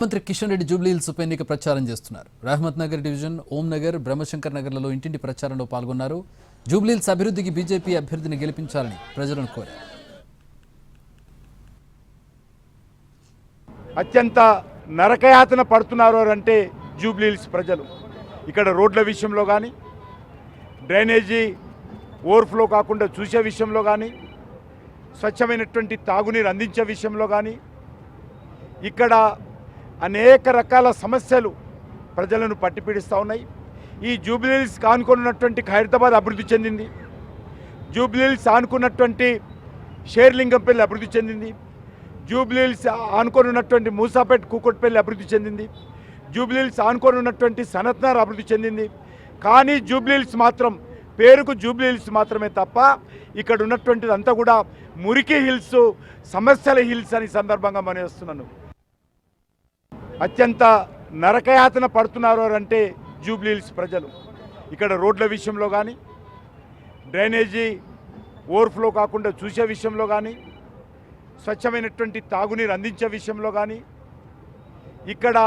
మంత్రి కిషన్ రెడ్డి జూబ్లీహిల్స్ ఉప ఎన్నిక ప్రచారం చేస్తున్నారు. రహమత్ నగర్ డివిజన్, ఓం నగర్, బ్రహ్మశంకర్ నగర్లలో ఇంటింటి ప్రచారంలో పాల్గొన్నారు. జూబ్లీహిల్స్ అభివృద్ధికి బీజేపీ అభ్యర్థిని గెలిపించాలని ప్రజలను కోరారు. అత్యంత నరకయాతన పడుతున్నారు అంటే జూబ్లీహిల్స్ ప్రజలు. ఇక్కడ రోడ్ల విషయంలో కానీ, డ్రైనేజీ ఓవర్ఫ్లో కాకుండా చూసే విషయంలో కానీ, స్వచ్ఛమైనటువంటి తాగునీరు అందించే విషయంలో కానీ, ఇక్కడ అనేక రకాల సమస్యలు ప్రజలను పట్టిపీడిస్తూ ఉన్నాయి. ఈ జూబ్లీహిల్స్ ఆనుకున్నటువంటి ఖైరతాబాద్ అభివృద్ధి చెందింది. జూబ్లీహిల్స్ ఆనుకున్నటువంటి షేర్లింగంపల్లి అభివృద్ధి చెందింది. జూబ్లీహిల్స్ ఆనుకున్నటువంటి మూసాపేట్ కూకట్పల్లి అభివృద్ధి చెందింది. జూబ్లీహిల్స్ ఆనుకున్నటువంటి సనత్నగర్ అభివృద్ధి చెందింది. కానీ జూబ్లీహిల్స్ మాత్రం పేరుకు జూబ్లీహిల్స్ మాత్రమే తప్ప ఇక్కడ ఉన్నటువంటిది అంతా కూడా మురికి హిల్స్, సమస్యల హిల్స్ అని సందర్భంగా మనం వేస్తున్నాను. అత్యంత నరకయాతన పడుతున్నారు అంటే జూబ్లీహిల్స్ ప్రజలు. ఇక్కడ రోడ్ల విషయంలో కానీ, డ్రైనేజీ ఓవర్ఫ్లో కాకుండా చూసే విషయంలో కానీ, స్వచ్ఛమైనటువంటి తాగునీరు అందించే విషయంలో కానీ, ఇక్కడ